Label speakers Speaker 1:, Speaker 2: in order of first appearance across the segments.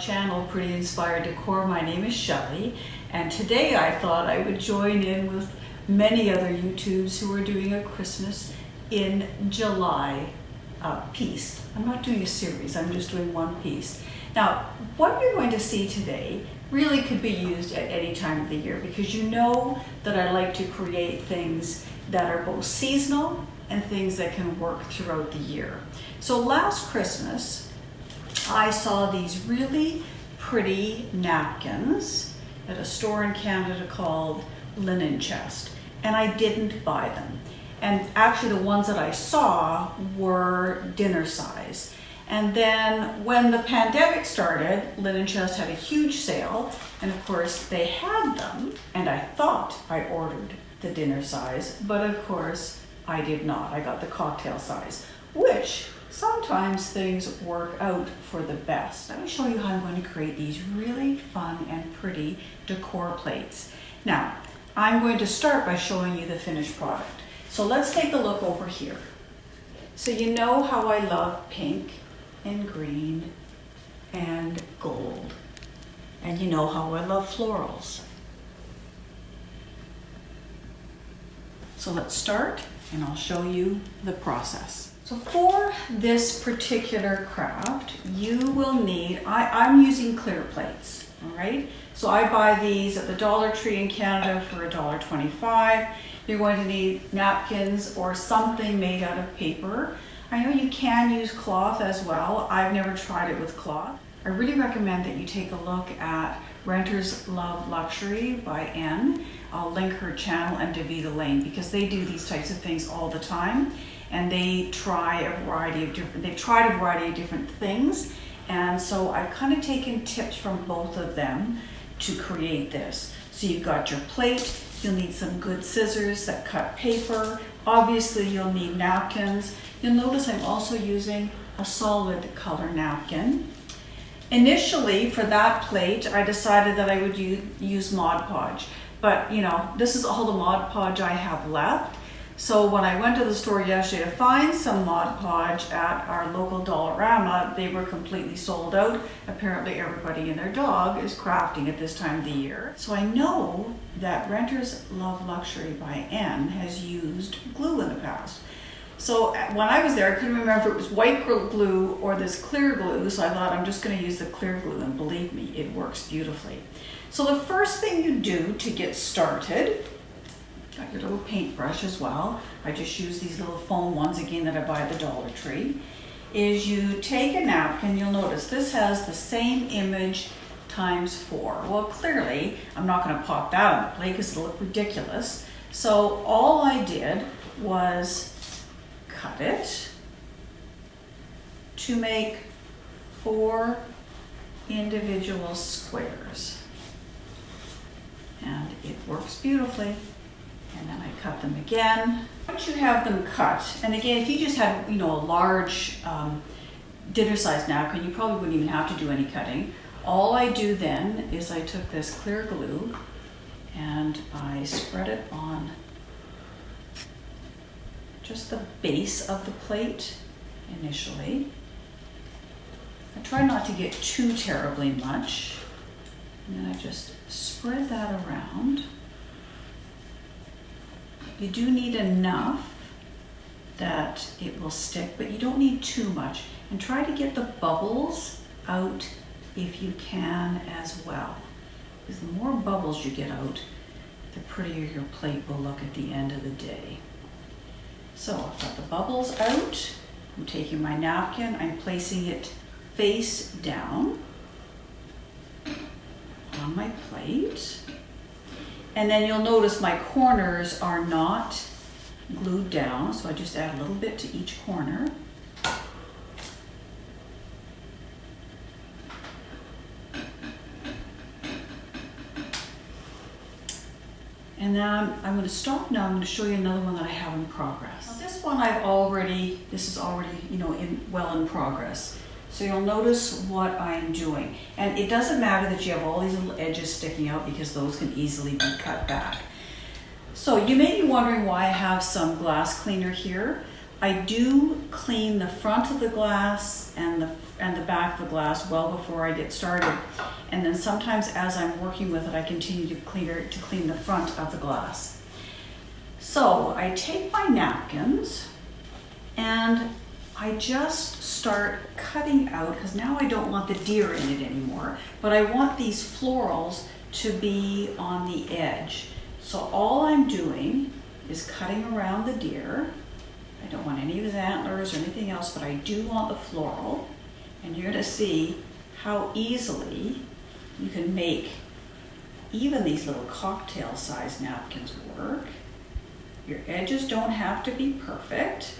Speaker 1: channel, Pretty Inspired Decor. My name is Shelley, and today I thought I would join in with many other YouTubers who are doing a Christmas in July piece. I'm not doing a series, I'm just doing one piece. Now, what you're going to see today really could be used at any time of the year, because you know that I like to create things that are both seasonal and things that can work throughout the year. So last Christmas, I saw these really pretty napkins at a store in Canada called Linen Chest, and I didn't buy them. And actually the ones that I saw were dinner size. And then when the pandemic started, Linen Chest had a huge sale, and of course they had them, and I thought I ordered the dinner size, but of course I did not. I got the cocktail size, which sometimes things work out for the best. Let me show you how I'm going to create these really fun and pretty decor plates. Now, I'm going to start by showing you the finished product. So let's take a look over here. So you know how I love pink and green and gold. And you know how I love florals. So let's start and I'll show you the process. So for this particular craft, you will need, I'm using clear plates, all right? So I buy these at the Dollar Tree in Canada for $1.25. You're going to need napkins or something made out of paper. I know you can use cloth as well. I've never tried it with cloth. I really recommend that you take a look at Renters Love Luxury by N. I'll link her channel, and Davida Lane, because they do these types of things all the time. And they've tried a variety of different things. And so I've kind of taken tips from both of them to create this. So you've got your plate, you'll need some good scissors that cut paper. Obviously you'll need napkins. You'll notice I'm also using a solid color napkin. Initially for that plate, I decided that I would use Mod Podge. But you know, this is all the Mod Podge I have left. So when I went to the store yesterday to find some Mod Podge at our local Dollarama, they were completely sold out. Apparently everybody and their dog is crafting at this time of the year. So I know that Renters Love Luxury by N has used glue in the past. So when I was there, I couldn't remember if it was white glue or this clear glue, so I thought I'm just going to use the clear glue, and believe me, it works beautifully. So the first thing you do to get started, got your little paintbrush as well. I just use these little foam ones again that I buy at the Dollar Tree. Is you take a napkin, you'll notice this has the same image times 4. Well, clearly I'm not going to pop that on the plate because it'll look ridiculous. So all I did was cut it to make 4 individual squares. And it works beautifully. And then I cut them again. Once you have them cut, and again, if you just had, you know, a large dinner-sized napkin, you probably wouldn't even have to do any cutting. All I do then is I took this clear glue and I spread it on just the base of the plate initially. I try not to get too terribly much. And then I just spread that around. You do need enough that it will stick, but you don't need too much. And try to get the bubbles out if you can as well. Because the more bubbles you get out, the prettier your plate will look at the end of the day. So I've got the bubbles out. I'm taking my napkin, I'm placing it face down on my plate. And then you'll notice my corners are not glued down, so I just add a little bit to each corner. And then I'm going to stop now. I'm going to show you another one that I have in progress. Now this one this is already, you know, well in progress. So you'll notice what I'm doing. And it doesn't matter that you have all these little edges sticking out, because those can easily be cut back. So you may be wondering why I have some glass cleaner here. I do clean the front of the glass and the back of the glass well before I get started. And then sometimes as I'm working with it, I continue to clean the front of the glass. So I take my napkins and I just start cutting out, because now I don't want the deer in it anymore, but I want these florals to be on the edge. So all I'm doing is cutting around the deer. I don't want any of his antlers or anything else, but I do want the floral. And you're gonna see how easily you can make even these little cocktail size napkins work. Your edges don't have to be perfect.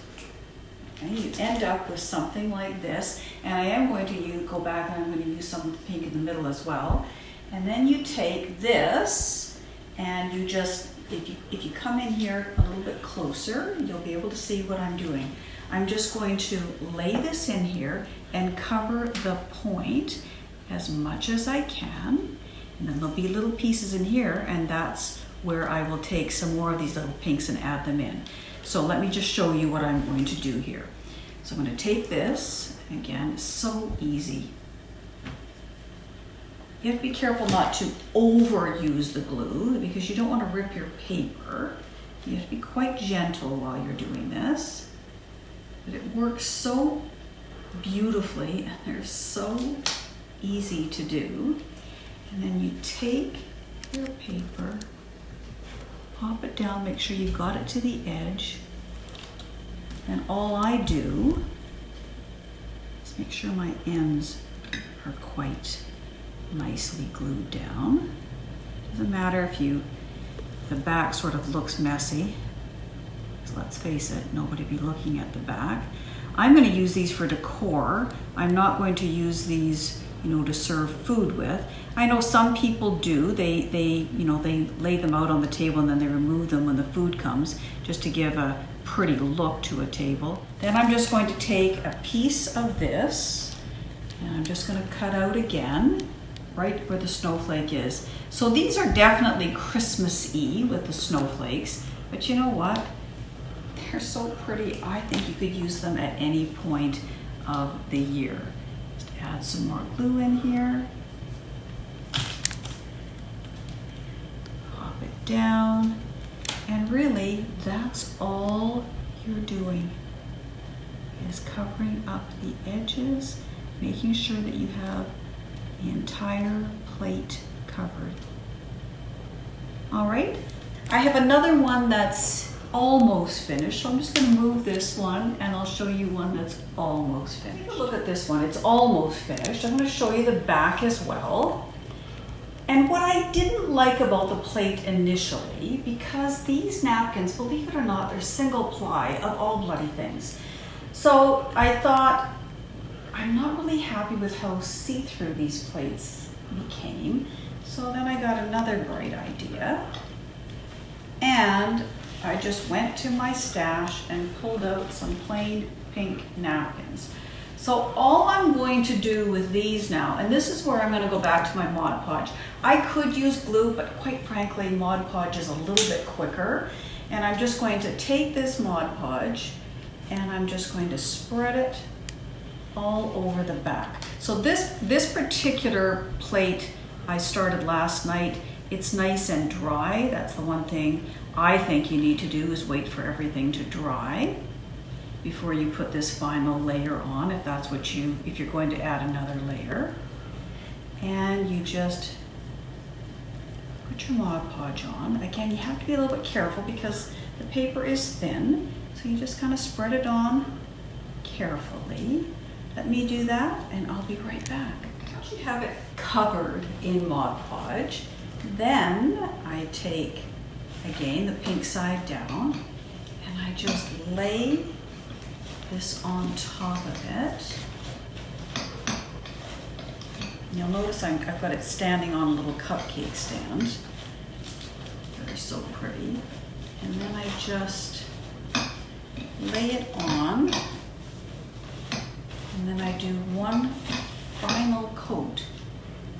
Speaker 1: And you end up with something like this. And I am going to go back and I'm going to use some pink in the middle as well. And then you take this and you just, if you come in here a little bit closer, you'll be able to see what I'm doing. I'm just going to lay this in here and cover the point as much as I can. And then there'll be little pieces in here, and that's where I will take some more of these little pinks and add them in. So let me just show you what I'm going to do here. So I'm going to take this, again, it's so easy. You have to be careful not to overuse the glue because you don't want to rip your paper. You have to be quite gentle while you're doing this. But it works so beautifully and they're so easy to do. And then you take your paper, pop it down, make sure you got it to the edge. And all I do is make sure my ends are quite nicely glued down. Doesn't matter if the back sort of looks messy. So let's face it, nobody be looking at the back. I'm going to use these for decor. I'm not going to use these, to serve food with. I know some people do. They lay them out on the table and then they remove them when the food comes, just to give a pretty look to a table. Then I'm just going to take a piece of this and I'm just going to cut out again right where the snowflake is. So these are definitely Christmas-y with the snowflakes, but you know what? They're so pretty. I think you could use them at any point of the year. Just add some more glue in here. Pop it down. And really, that's all you're doing, is covering up the edges, making sure that you have the entire plate covered. All right, I have another one that's almost finished, so I'm just going to move this one and I'll show you one that's almost finished. Take a look at this one, it's almost finished. I'm going to show you the back as well. And what I didn't like about the plate initially, because these napkins, believe it or not, they're single ply of all bloody things. So I thought, I'm not really happy with how see-through these plates became. So then I got another bright idea. And I just went to my stash and pulled out some plain pink napkins. So all I'm going to do with these now, and this is where I'm going to go back to my Mod Podge. I could use glue, but quite frankly, Mod Podge is a little bit quicker. And I'm just going to take this Mod Podge and I'm just going to spread it all over the back. So this particular plate I started last night. It's nice and dry. That's the one thing I think you need to do, is wait for everything to dry before you put this final layer on, if you're going to add another layer. And you just put your Mod Podge on. Again, you have to be a little bit careful because the paper is thin, so you just kind of spread it on carefully. Let me do that and I'll be right back. Once you have it covered in Mod Podge, then I take, again, the pink side down and I just lay this on top of it. You'll notice I've got it standing on a little cupcake stand. They're so pretty. And then I just lay it on. And then I do one final coat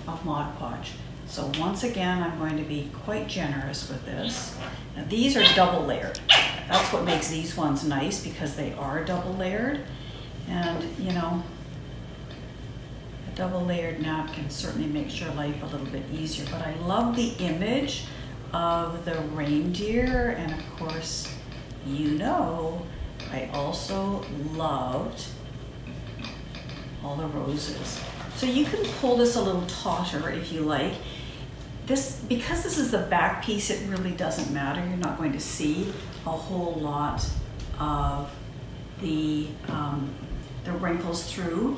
Speaker 1: of Mod Podge. So once again, I'm going to be quite generous with this. Now these are double layered. That's what makes these ones nice, because they are double layered. And you know, a double layered napkin certainly makes your life a little bit easier. But I love the image of the reindeer, and of course, you know, I also loved all the roses. So you can pull this a little tauter if you like. This, because this is the back piece, it really doesn't matter. You're not going to see a whole lot of the wrinkles through.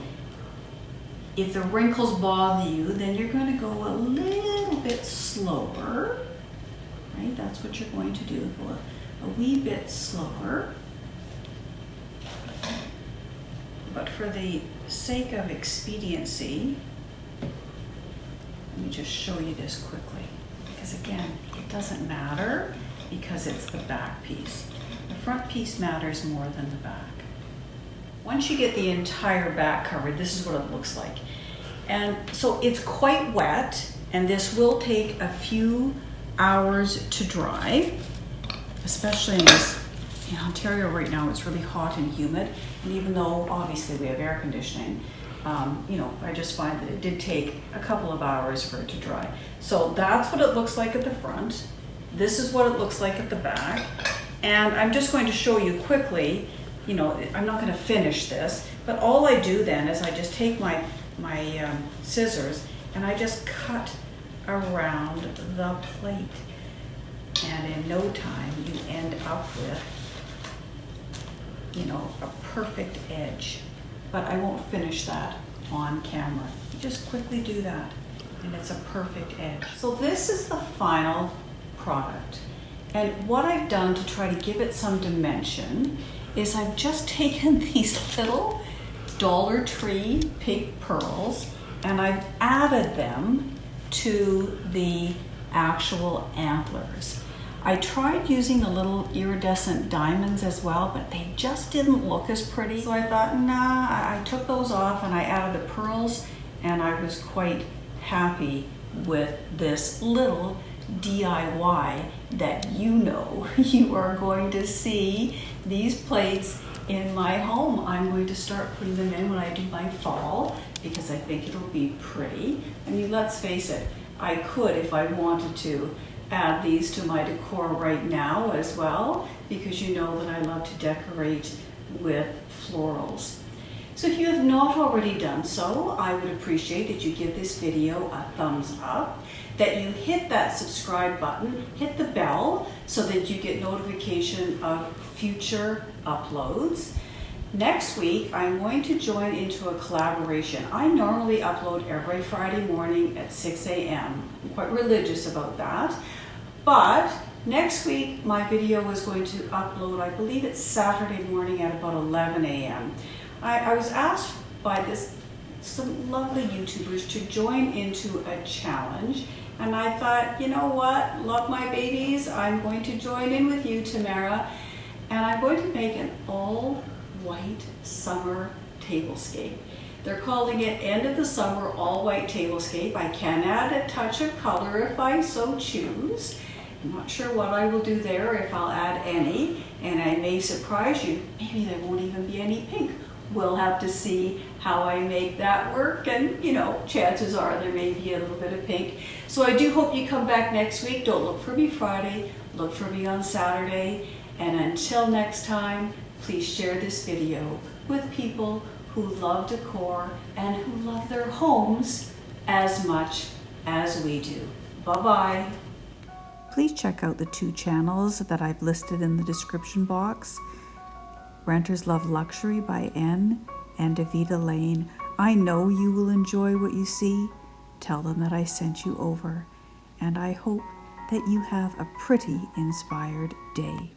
Speaker 1: If the wrinkles bother you, then you're going to go a little bit slower, right? That's what you're going to do, go a wee bit slower. But for the sake of expediency, let me just show you this quickly, because again, it doesn't matter because it's the back piece. The front piece matters more than the back. Once you get the entire back covered, this is what it looks like. And so it's quite wet, and this will take a few hours to dry, especially in Ontario right now. It's really hot and humid, and even though obviously we have air conditioning, you know, I just find that it did take a couple of hours for it to dry. So that's what it looks like at the front. This is what it looks like at the back. And I'm just going to show you quickly, you know, I'm not going to finish this, but all I do then is I just take my scissors and I just cut around the plate. And in no time, you end up with, you know, a perfect edge. But I won't finish that on camera. You just quickly do that, and it's a perfect edge. So this is the final product. And what I've done to try to give it some dimension is I've just taken these little Dollar Tree pig pearls and I've added them to the actual antlers. I tried using the little iridescent diamonds as well, but they just didn't look as pretty. So I thought, nah, I took those off and I added the pearls, and I was quite happy with this little DIY that you know you are going to see these plates in my home. I'm going to start putting them in when I do my fall, because I think it'll be pretty. I mean, let's face it, I could, if I wanted to, add these to my decor right now as well, because you know that I love to decorate with florals. So if you have not already done so, I would appreciate that you give this video a thumbs up, that you hit that subscribe button, hit the bell so that you get notification of future uploads. Next week, I'm going to join into a collaboration. I normally upload every Friday morning at 6 a.m. I'm quite religious about that. But next week, my video is going to upload, I believe it's Saturday morning at about 11 a.m. I was asked by some lovely YouTubers to join into a challenge. And I thought, you know what, love my babies, I'm going to join in with you, Tamara. And I'm going to make an all-white summer tablescape. They're calling it End of the Summer All-White Tablescape. I can add a touch of color if I so choose. I'm not sure what I will do there, if I'll add any, and I may surprise you. Maybe there won't even be any pink. We'll have to see how I make that work, and you know, chances are there may be a little bit of pink. So I do hope you come back next week. Don't look for me Friday, look for me on Saturday. And until next time, please share this video with people who love decor and who love their homes as much as we do. Bye-bye. Please check out the 2 channels that I've listed in the description box. Renters Love Luxury by N and Davida Lane. I know you will enjoy what you see. Tell them that I sent you over. And I hope that you have a pretty inspired day.